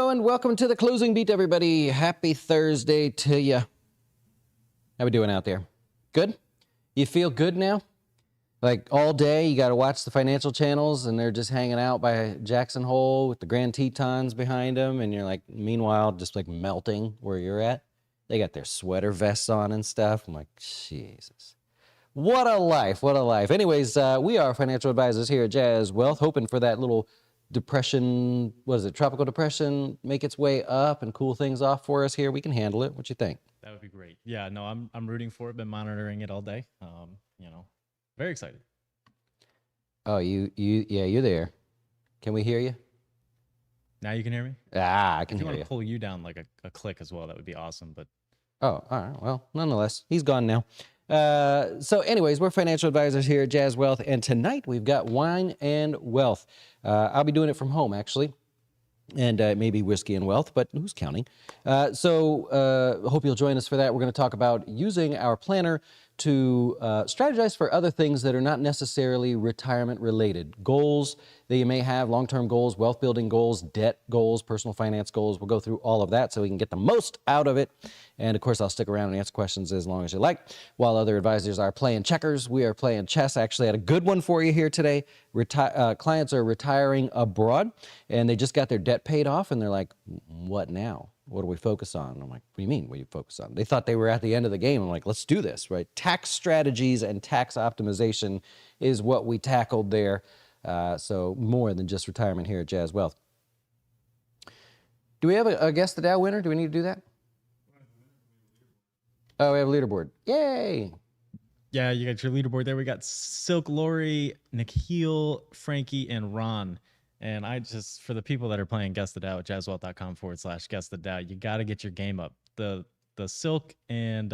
Hello and welcome to the closing beat, everybody. Happy Thursday to you. How we doing out there? Good? You feel good now? Like all day you got to watch the financial channels and they're just hanging out by Jackson Hole with the Grand Tetons behind them, and you're like, meanwhile, just like melting where you're at. They got their sweater vests on and stuff. I'm like, Jesus. What a life, what a life. Anyways, we are financial advisors here at Jazz Wealth, hoping for that little depression, what is it, tropical depression, make its way up and cool things off for us here. We can handle it. What you think? That would be great. Yeah, no, I'm rooting for it. Been monitoring it all day. Very excited. Oh, you're there. Can we hear you? Now you can hear me? I can if you hear want you. to pull you down like a click as well, that would be awesome. But oh, all right. Well, nonetheless, he's gone now. So anyways, we're financial advisors here at Jazz Wealth, and tonight we've got Wine and Wealth. I'll be doing it from home, actually, and maybe Whiskey and Wealth, but who's counting? So hope you'll join us for that. We're going to talk about using our planner to strategize for other things that are not necessarily retirement related. Goals that you may have, long-term goals, wealth building goals, debt goals, personal finance goals. We'll go through all of that so we can get the most out of it. And of course, I'll stick around and answer questions as long as you like. While other advisors are playing checkers, we are playing chess. I actually had a good one for you here today. Clients are retiring abroad and they just got their debt paid off and they're like, what now? What do we focus on? And I'm like, what do you mean, what do you focus on? They thought they were at the end of the game. I'm like, let's do this, right? Tax strategies and tax optimization is what we tackled there. So more than just retirement here at Jazz Wealth. Do we have a Guess the Dow winner? Do we need to do that? Oh, we have a leaderboard. Yay! Yeah, you got your leaderboard there. We got Silk, Lori, Nikhil, Frankie, and Ron. And I just, for the people that are playing Guess the Dow at jazzwealth.com/Guess the Dow, you got to get your game up. The Silk and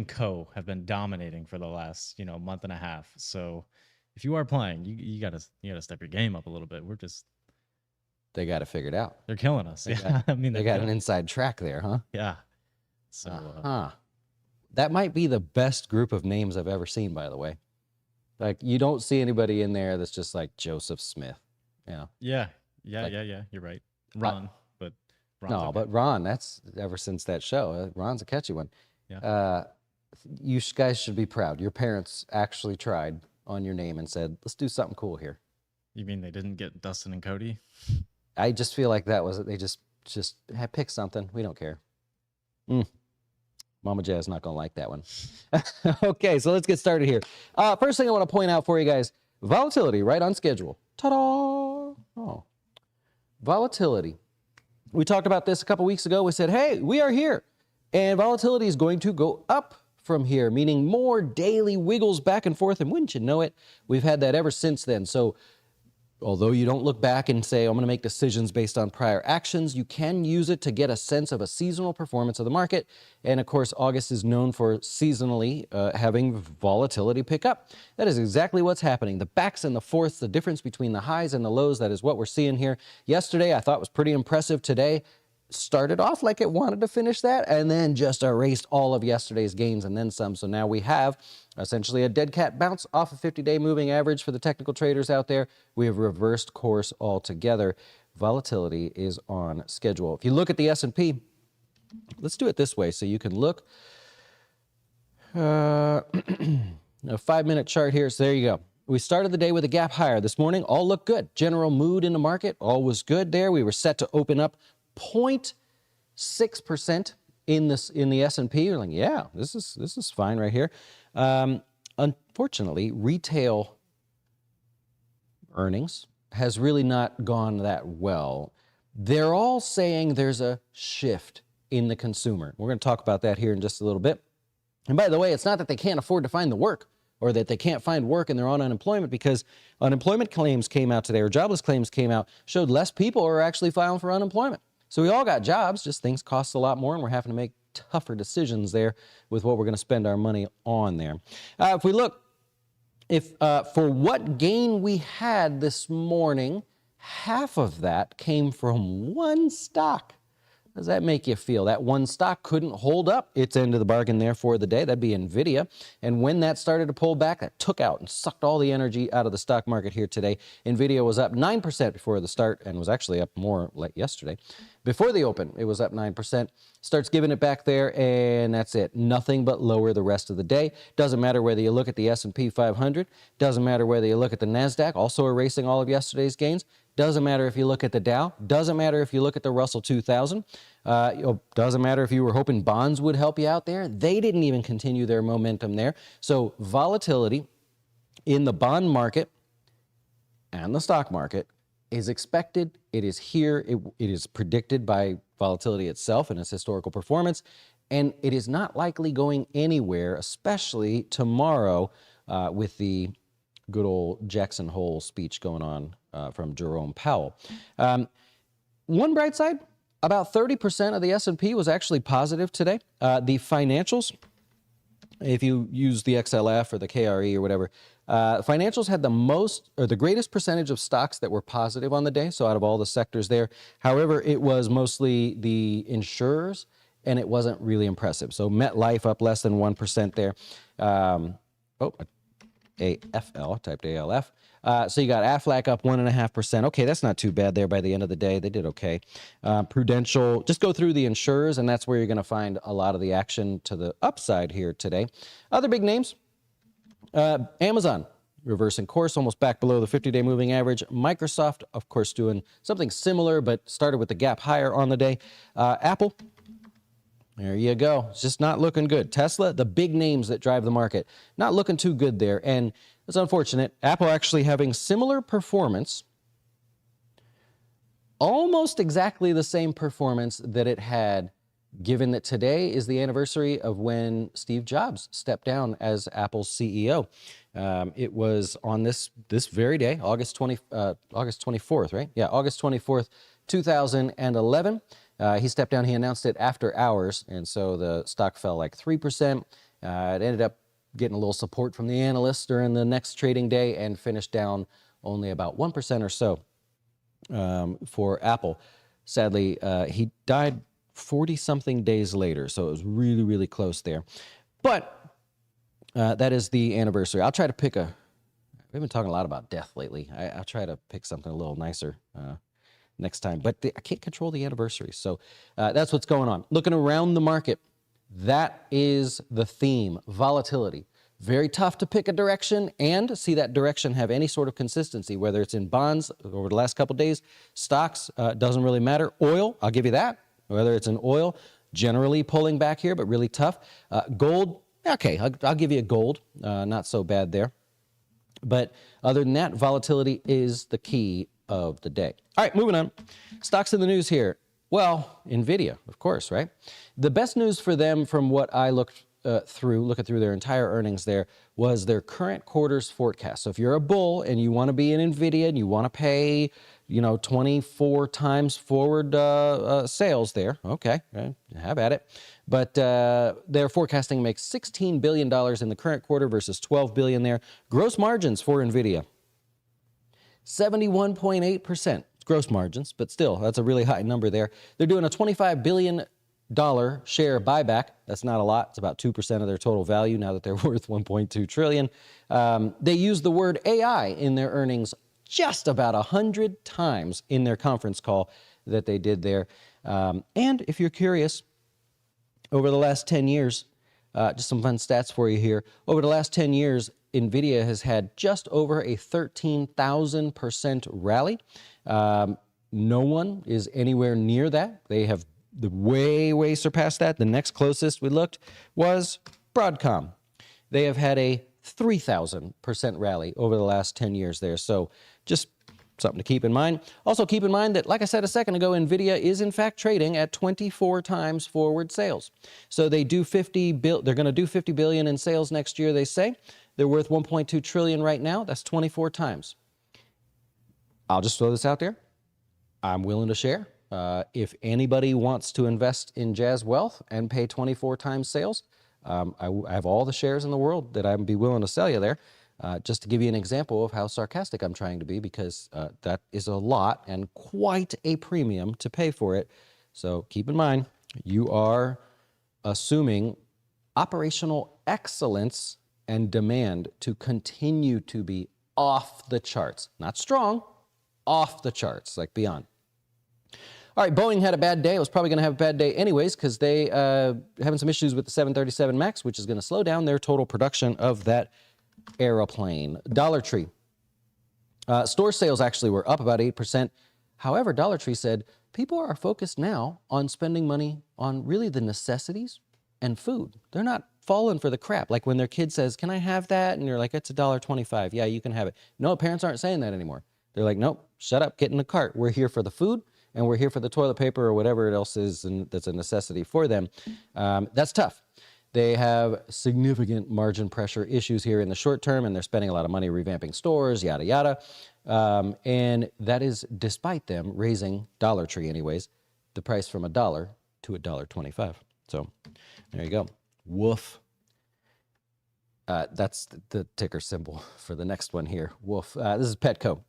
Co have been dominating for the last month and a half. So if you are playing, you gotta step your game up a little bit. They got it figured out. They're killing us. They got an inside track there, huh? Yeah. So that might be the best group of names I've ever seen, by the way. Like, you don't see anybody in there that's just like Joseph Smith, Yeah. You're right. Ron, but Ron's no, okay. but Ron, that's ever since that show. Ron's a catchy one. Yeah. You guys should be proud. Your parents actually tried on your name and said, let's do something cool here. You mean they didn't get Dustin and Cody? I just feel like that was it. They just pick something. We don't care. Mama Jazz not going to like that one. Okay, so let's get started here. First thing I want to point out for you guys, volatility right on schedule. Ta-da! Oh. Volatility. We talked about this a couple weeks ago. We said, hey, we are here. And volatility is going to go up from here, meaning more daily wiggles back and forth. And wouldn't you know it, we've had that ever since then. So although you don't look back and say, I'm going to make decisions based on prior actions, you can use it to get a sense of a seasonal performance of the market. And of course, August is known for seasonally having volatility pick up. That is exactly what's happening. The backs and the forths, the difference between the highs and the lows, that is what we're seeing here. Yesterday, I thought was pretty impressive. Today, started off like it wanted to finish that and then just erased all of yesterday's gains and then some. So now we have essentially a dead cat bounce off a 50-day moving average for the technical traders out there. We have reversed course altogether. Volatility is on schedule. If you look at the S&P, let's do it this way so you can look. A 5-minute chart here. So there you go. We started the day with a gap higher this morning. All looked good. General mood in the market, all was good there. We were set to open up 0.6% in the S&P. We're like, yeah, this is fine right here. Unfortunately, retail earnings has really not gone that well. They're all saying there's a shift in the consumer. We're going to talk about that here in just a little bit. And by the way, it's not that they can't afford to find the work or that they can't find work and they're on unemployment, because unemployment claims came out today, or jobless claims came out, showed less people are actually filing for unemployment. So we all got jobs, just things cost a lot more, and we're having to make tougher decisions there with what we're going to spend our money on there. If we look, for what gain we had this morning, half of that came from one stock. How does that make you feel? That one stock couldn't hold up its end of the bargain there for the day. That'd be NVIDIA. And when that started to pull back, that took out and sucked all the energy out of the stock market here today. NVIDIA was up 9% before the start and was actually up more like yesterday. Before the open, it was up 9%. Starts giving it back there, and that's it. Nothing but lower the rest of the day. Doesn't matter whether you look at the S&P 500. Doesn't matter whether you look at the NASDAQ, also erasing all of yesterday's gains. Doesn't matter if you look at the Dow. Doesn't matter if you look at the Russell 2000. Doesn't matter if you were hoping bonds would help you out there. They didn't even continue their momentum there. So volatility in the bond market and the stock market is expected. It is here. It is predicted by volatility itself and its historical performance. And it is not likely going anywhere, especially tomorrow with the good old Jackson Hole speech going on from Jerome Powell. One bright side, about 30% of the S&P was actually positive today. The financials, if you use the XLF or the KRE or whatever, financials had the most or the greatest percentage of stocks that were positive on the day. So out of all the sectors there, however, it was mostly the insurers, and it wasn't really impressive. So MetLife up less than 1% there. AFL, typed ALF. So you got Aflac up 1.5%. Okay, that's not too bad there by the end of the day. They did okay. Prudential, just go through the insurers, and that's where you're going to find a lot of the action to the upside here today. Other big names, Amazon, reversing course, almost back below the 50-day moving average. Microsoft, of course, doing something similar, but started with the gap higher on the day. Apple, there you go. It's just not looking good. Tesla, the big names that drive the market, not looking too good there. And it's unfortunate. Apple actually having similar performance, almost exactly the same performance that it had, given that today is the anniversary of when Steve Jobs stepped down as Apple's CEO. It was on this very day, August 24th, right? Yeah, August 24th, 2011. He stepped down. He announced it after hours, and so the stock fell like 3%. It ended up getting a little support from the analysts during the next trading day and finished down only about 1% or so for Apple. Sadly, he died 40-something days later, so it was really, really close there. But that is the anniversary. I'll try to pick we've been talking a lot about death lately. I'll try to pick something a little nicer next time, but I can't control the anniversary. So that's what's going on. Looking around the market, that is the theme, volatility. Very tough to pick a direction and see that direction have any sort of consistency, whether it's in bonds over the last couple of days, stocks, doesn't really matter. Oil, I'll give you that. Whether it's in oil, generally pulling back here, but really tough. Gold, okay, I'll give you a gold. Not so bad there. But other than that, volatility is the key of the day. All right, moving on. Stocks in the news here. Well, NVIDIA, of course, right? The best news for them from what I looking through their entire earnings there, was their current quarter's forecast. So if you're a bull and you want to be in NVIDIA and you want to pay, 24 times forward sales there, okay, have at it. But they're forecasting to make $16 billion in the current quarter versus $12 billion there. Gross margins for NVIDIA, 71.8%. Gross margins, but still, that's a really high number there. They're doing a $25 billion share buyback. That's not a lot. It's about 2% of their total value now that they're worth $1.2 trillion. They use the word AI in their earnings just about 100 times in their conference call that they did there. And if you're curious, over the last 10 years, just some fun stats for you here. Over the last 10 years, NVIDIA has had just over a 13,000% rally. No one is anywhere near that. They have way surpassed that. The next closest we looked was Broadcom. They have had a 3,000% rally over the last 10 years there. So just something to keep in mind. Also keep in mind that, like I said a second ago, NVIDIA is in fact trading at 24 times forward sales. So they're going to do 50 billion in sales next year, they say. They're worth 1.2 trillion right now. That's 24 times. I'll just throw this out there. I'm willing to share. If anybody wants to invest in Jazz Wealth and pay 24 times sales, I have all the shares in the world that I'd be willing to sell you there. Just to give you an example of how sarcastic I'm trying to be, because that is a lot and quite a premium to pay for it. So keep in mind, you are assuming operational excellence and demand to continue to be off the charts. Not strong, off the charts, like beyond. All right, Boeing had a bad day. It was probably going to have a bad day anyways because they having some issues with the 737 MAX, which is going to slow down their total production of that airplane. Dollar Tree. Store sales actually were up about 8%. However, Dollar Tree said people are focused now on spending money on really the necessities and food. They're not falling for the crap. Like when their kid says, "Can I have that?" And you're like, "It's $1.25. Yeah, you can have it." No, parents aren't saying that anymore. They're like, "Nope, shut up, get in the cart. We're here for the food and we're here for the toilet paper or whatever else is that's a necessity for them." That's tough. They have significant margin pressure issues here in the short term, and they're spending a lot of money revamping stores, yada, yada. And that is despite them raising, Dollar Tree anyways, the price from $1 to $1.25. So there you go. Woof. That's the ticker symbol for the next one here. Woof. This is Petco.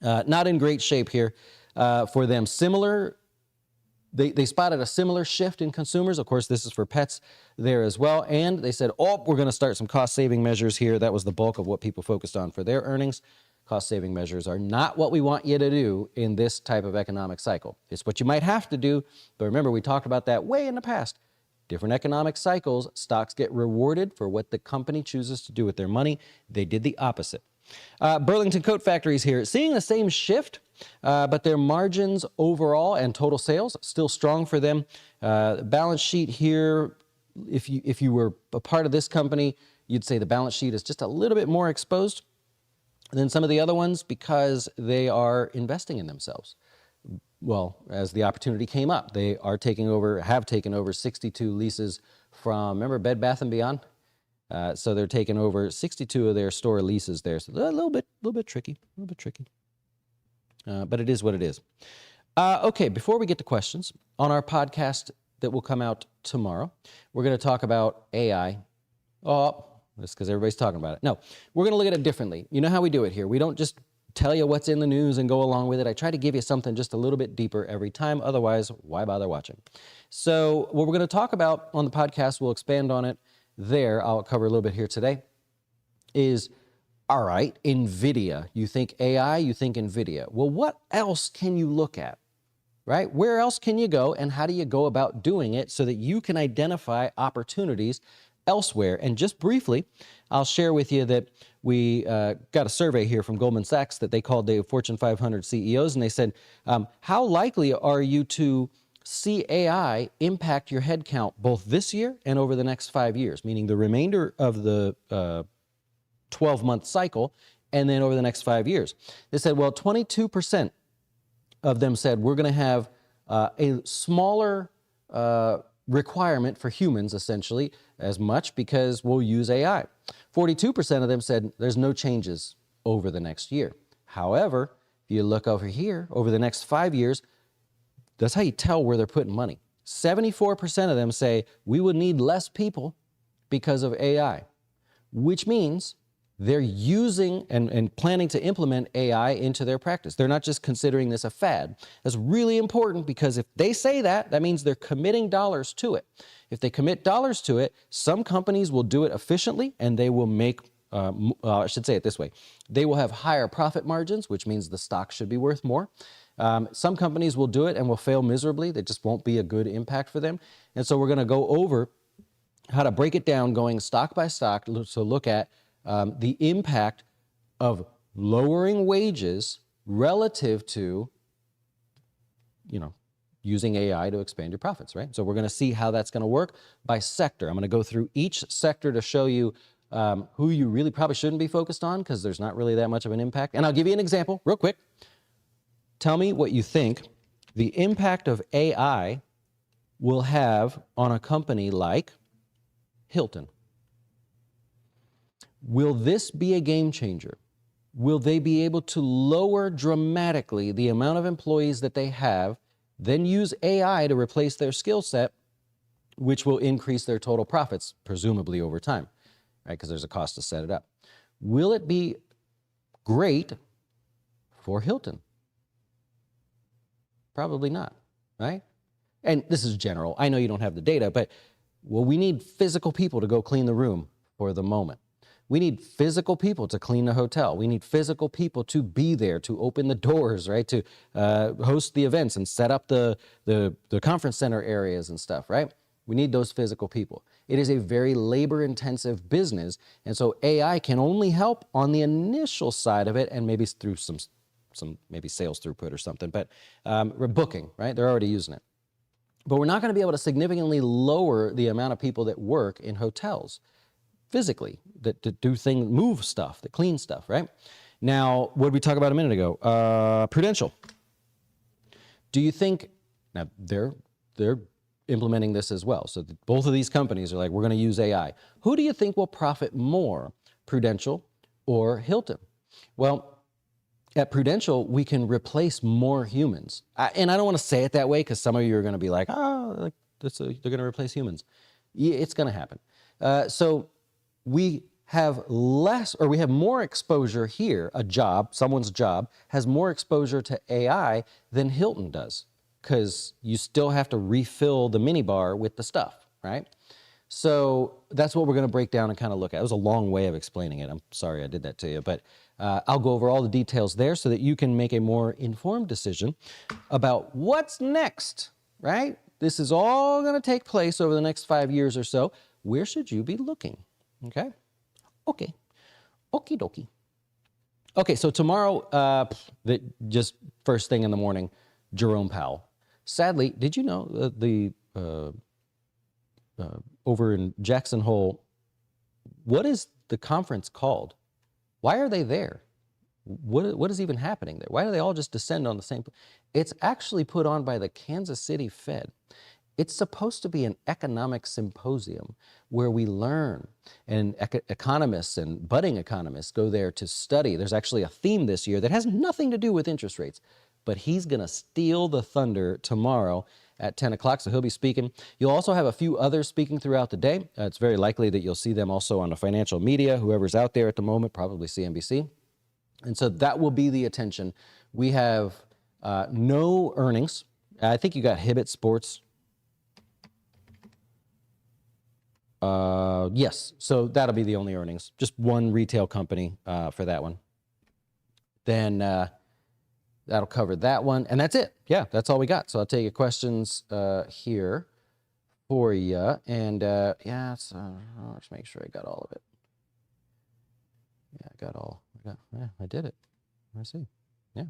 Not in great shape here for them. Similar. They spotted a similar shift in consumers. Of course, this is for pets there as well. And they said, oh, we're going to start some cost-saving measures here. That was the bulk of what people focused on for their earnings. Cost-saving measures are not what we want you to do in this type of economic cycle. It's what you might have to do. But remember, we talked about that way in the past. Different economic cycles, stocks get rewarded for what the company chooses to do with their money. They did the opposite. Burlington Coat Factories here, seeing the same shift, but their margins overall and total sales still strong for them. Balance sheet here, if you were a part of this company, you'd say the balance sheet is just a little bit more exposed than some of the other ones because they are investing in themselves. Well, as the opportunity came up, they are have taken over 62 leases from, remember Bed Bath & Beyond? So they're taking over 62 of their store leases there. So a little bit tricky, but it is what it is. Okay, before we get to questions, on our podcast that will come out tomorrow, we're going to talk about AI. Oh, that's because everybody's talking about it. No, we're going to look at it differently. You know how we do it here. We don't just tell you what's in the news and go along with it. I try to give you something just a little bit deeper every time. Otherwise, why bother watching? So what we're going to talk about on the podcast, we'll expand on it there. I'll cover a little bit here today, is, all right, NVIDIA. You think AI, you think NVIDIA. Well, what else can you look at, right? Where else can you go, and how do you go about doing it so that you can identify opportunities elsewhere? And just briefly, I'll share with you that we got a survey here from Goldman Sachs that they called the Fortune 500 CEOs, and they said, how likely are you to see AI impact your headcount both this year and over the next 5 years, meaning the remainder of the 12-month cycle and then over the next 5 years? They said, well, 22% of them said we're going to have a smaller requirement for humans, essentially, as much because we'll use AI. 42% of them said there's no changes over the next year. However, if you look over here, over the next 5 years, that's how you tell where they're putting money. 74% of them say we would need less people because of AI, which means they're using and planning to implement AI into their practice. They're not just considering this a fad. That's really important because if they say that, that means they're committing dollars to it. If they commit dollars to it, some companies will do it efficiently and they will make, I should say it this way, they will have higher profit margins, which means the stock should be worth more. Some companies will do it and will fail miserably. That just won't be a good impact for them. And so we're going to go over how to break it down going stock by stock to look at the impact of lowering wages relative to, using AI to expand your profits, right? So we're going to see how that's going to work by sector. I'm going to go through each sector to show you who you really probably shouldn't be focused on because there's not really that much of an impact. And I'll give you an example real quick. Tell me what you think the impact of AI will have on a company like Hilton. Will this be a game changer? Will they be able to lower dramatically the amount of employees that they have, then use AI to replace their skill set, which will increase their total profits, presumably over time, right? Because there's a cost to set it up. Will it be great for Hilton? Probably not, right? and this is general, I know you don't have the data, but well, we need physical people to go clean the room for the moment. We need physical people to clean the hotel. We need physical people to be there, to open the doors, right? To host the events and set up the conference center areas and stuff, right? We need those physical people. It is a very labor-intensive business, and so AI can only help on the initial side of it, and maybe through some maybe sales throughput or something, but booking, right? They're already using it. But we're not going to be able to significantly lower the amount of people that work in hotels physically, that do things, move stuff, that clean stuff, right? Now, what did we talk about a minute ago? Prudential. Do you think, now they're implementing this as well. So both of these companies are like, we're going to use AI. Who do you think will profit more, Prudential or Hilton? Well, at Prudential, we can replace more humans. And I don't want to say it that way because some of you are going to be like, they're going to replace humans. Yeah, it's going to happen. So we have less, or we have more exposure here. Someone's job has more exposure to AI than Hilton does, because you still have to refill the minibar with the stuff, right? So that's what we're going to break down and kind of look at. It was a long way of explaining it. I'm sorry I did that to you, but I'll go over all the details there so that you can make a more informed decision about what's next, right? This is all going to take place over the next 5 years or so. Where should you be looking? Okay? Okay. Okie dokie. Okay, so tomorrow, just first thing in the morning, Jerome Powell. Sadly, did you know over in Jackson Hole, what is the conference called? Why are they there? What is even happening there? Why do they all just descend on the same? It's actually put on by the Kansas City Fed. It's supposed to be an economic symposium where we learn, and economists and budding economists go there to study. There's actually a theme this year that has nothing to do with interest rates, but he's going to steal the thunder tomorrow at 10 o'clock, so he'll be speaking. You'll also have a few others speaking throughout the day. It's very likely that you'll see them also on the financial media, whoever's out there at the moment, probably CNBC. And so that will be the attention. We have no earnings. I think you got Hibbett Sports. Yes, so that'll be the only earnings. Just one retail company for that one. Then that'll cover that one, and that's it. Yeah, that's all we got. So I'll take your questions here for you, and let's make sure I got all of it. Yeah, I got all. Yeah, I did it. I see. Yeah.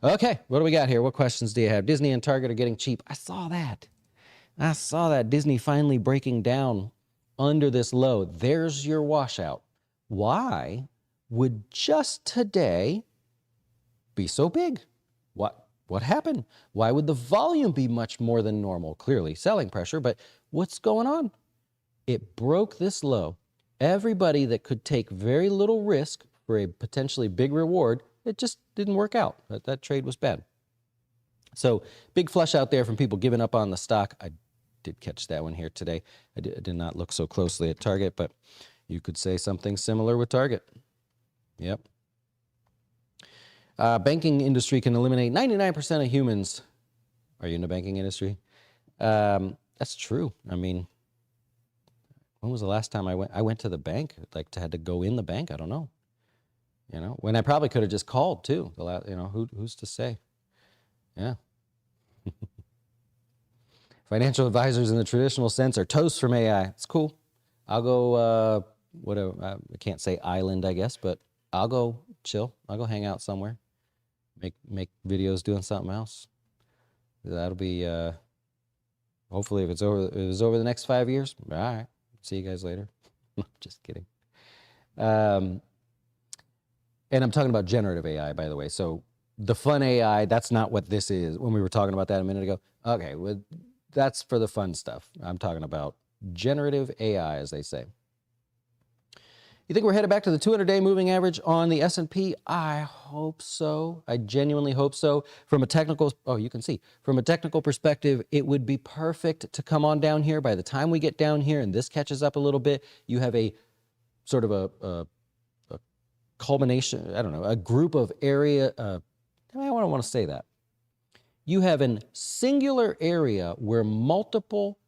Okay, what do we got here? What questions do you have? Disney and Target are getting cheap. I saw that. Disney finally breaking down under this low. There's your washout. Why would just today be so big? What happened? Why would the volume be much more than normal? Clearly selling pressure, but what's going on? It broke this low. Everybody that could take very little risk for a potentially big reward, it just didn't work out. That trade was bad. So big flush out there from people giving up on the stock. I did catch that one here today. I did not look so closely at Target, but you could say something similar with Target. Yep. Banking industry can eliminate 99% of humans. Are you in the banking industry? That's true. I mean, when was the last time I went? I went to the bank, had to go in the bank. I don't know. When I probably could have just called too. Who's to say? Yeah. Financial advisors in the traditional sense are toast from AI. It's cool. I'll go, I can't say island, I guess, but I'll go chill. I'll go hang out somewhere. Make videos doing something else. That'll be, hopefully if it was over the next 5 years, all right. See you guys later. Just kidding. And I'm talking about generative AI, by the way. So the fun AI, that's not what this is. When we were talking about that a minute ago. Okay, well, that's for the fun stuff. I'm talking about generative AI, as they say. You think we're headed back to the 200-day moving average on the S&P? I hope so. I genuinely hope so. From a technical perspective, it would be perfect to come on down here. By the time we get down here and this catches up a little bit, you have a sort of a culmination, I don't know, a group of area, I don't want to say that. You have a singular area where multiple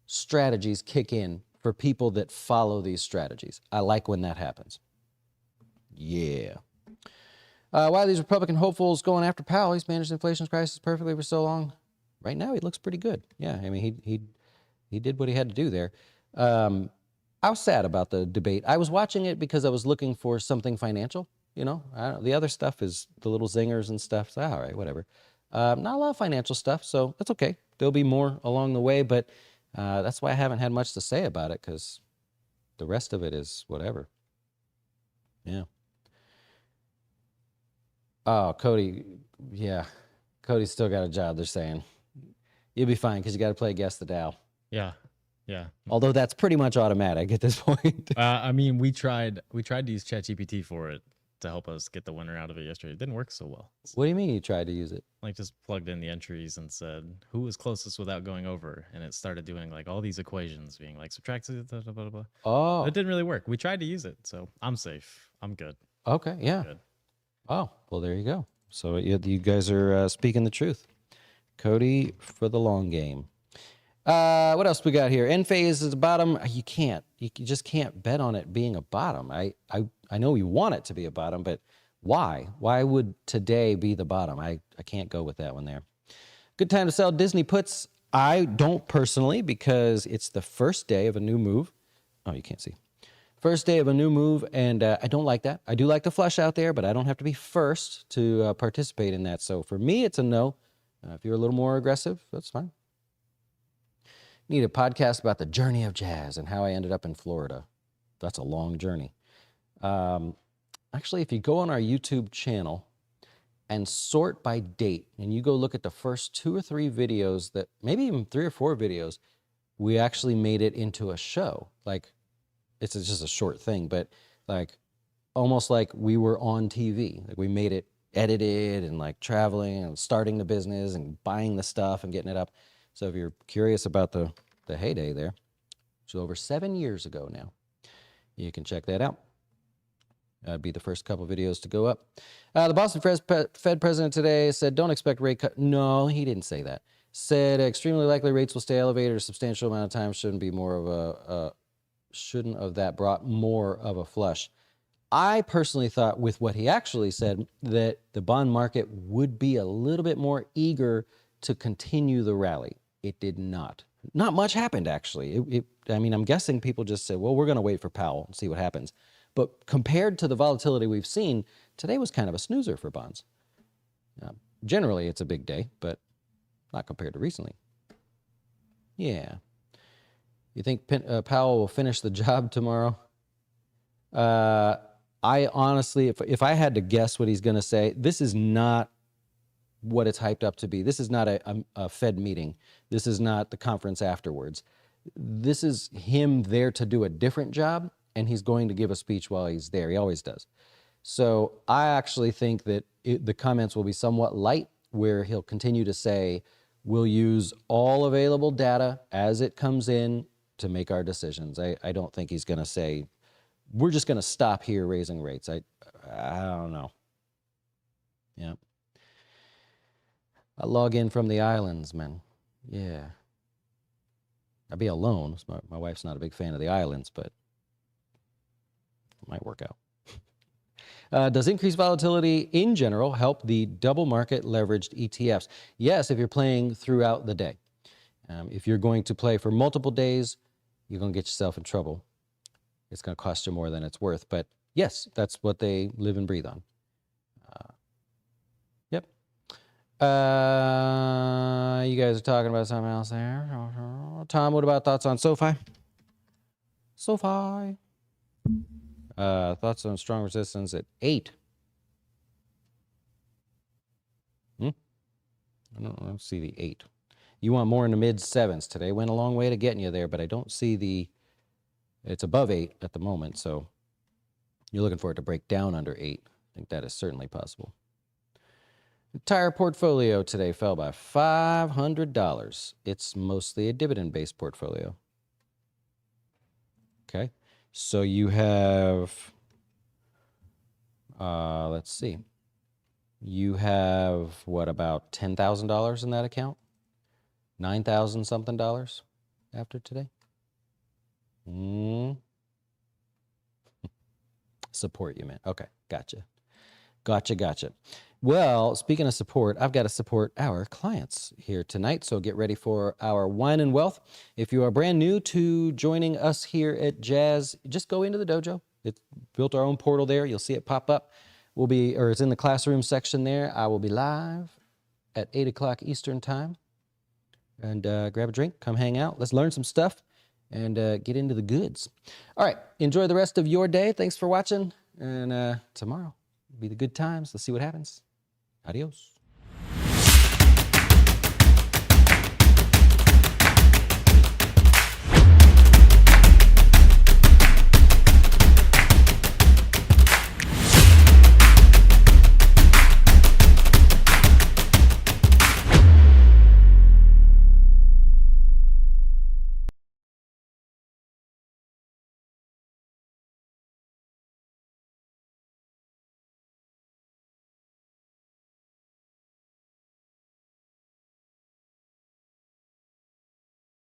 strategies kick in for people that follow these strategies. I like when that happens. Yeah. Why are these Republican hopefuls going after Powell? He's managed the inflation crisis perfectly for so long. Right now, he looks pretty good. Yeah, I mean, he did what he had to do there. I was sad about the debate. I was watching it because I was looking for something financial. You know, the other stuff is the little zingers and stuff. So, all right, whatever. Not a lot of financial stuff, so that's okay. There'll be more along the way, but that's why I haven't had much to say about it, because the rest of it is whatever. Yeah. Oh, Cody. Yeah. Cody's still got a job, they're saying. You'll be fine because you got to play Guess the Dow. Yeah. Yeah. Although that's pretty much automatic at this point. I mean, we tried to use ChatGPT for it to help us get the winner out of it yesterday. It didn't work so well. What do you mean you tried to use it? Like, just plugged in the entries and said who was closest without going over, and it started doing like all these equations, being like subtract, blah, blah, blah, blah. Oh. It didn't really work. We tried to use it, so I'm safe. I'm good. Okay, yeah. Good. Oh, well, there you go. So you guys are speaking the truth. Cody for the long game. What else we got here? End phase is a bottom. You can't. You just can't bet on it being a bottom. I know you want it to be a bottom, but why? Why would today be the bottom? I can't go with that one there. Good time to sell Disney puts. I don't personally, because it's the first day of a new move. Oh, you can't see. First day of a new move, and I don't like that. I do like the flush out there, but I don't have to be first to participate in that. So for me, it's a no. If you're a little more aggressive, that's fine. Need a podcast about the journey of jazz and how I ended up in Florida. That's a long journey. Actually, if you go on our YouTube channel and sort by date, and you go look at the first 2 or 3 videos, that maybe even 3 or 4 videos, we actually made it into a show. Like, it's just a short thing, but like almost like we were on TV. Like, we made it edited and like traveling and starting the business and buying the stuff and getting it up. So if you're curious about the heyday there, which was over 7 years ago now, you can check that out. That'd be the first couple videos to go up. The Boston Fed president today said, don't expect rate cut. No, he didn't say that. Said extremely likely rates will stay elevated a substantial amount of time. Shouldn't of that brought more of a flush. I personally thought, with what he actually said, that the bond market would be a little bit more eager to continue the rally. It did not. Not much happened, actually. I mean, I'm guessing people just said, well, we're going to wait for Powell and see what happens. But compared to the volatility we've seen, today was kind of a snoozer for bonds. Generally, it's a big day, but not compared to recently. Yeah. You think Powell will finish the job tomorrow? I honestly, if I had to guess what he's going to say, this is not what it's hyped up to be. This is not a Fed meeting. This is not the conference afterwards. This is him there to do a different job, and he's going to give a speech while he's there. He always does. So I actually think that the comments will be somewhat light, where he'll continue to say, we'll use all available data as it comes in to make our decisions. I don't think he's going to say, we're just going to stop here raising rates. I don't know. Yeah. I log in from the islands, man. Yeah. I'd be alone. My wife's not a big fan of the islands, but it might work out. Does increased volatility in general help the double market leveraged ETFs? Yes, if you're playing throughout the day. If you're going to play for multiple days, you're going to get yourself in trouble. It's going to cost you more than it's worth. But yes, that's what they live and breathe on. Yep. You guys are talking about something else there. Tom, what about thoughts on SoFi? SoFi. Thoughts on strong resistance at 8. I don't see the 8. You want more in the mid 7s today. Went a long way to getting you there, but I don't see it's above 8 at the moment, so you're looking for it to break down under 8. I think that is certainly possible. Entire portfolio today fell by $500. It's mostly a dividend-based portfolio. Okay, so you have, let's see. You have, what, about $10,000 in that account? 9,000 something dollars after today? Support you, man. Okay, gotcha. Gotcha. Well, speaking of support, I've got to support our clients here tonight. So get ready for our Wine and Wealth. If you are brand new to joining us here at Jazz, just go into the dojo. It's built our own portal there. You'll see it pop up. It's in the classroom section there. I will be live at 8 o'clock Eastern time. And grab a drink, come hang out. Let's learn some stuff and get into the goods. All right, enjoy the rest of your day. Thanks for watching. And tomorrow will be the good times. Let's see what happens. Adios.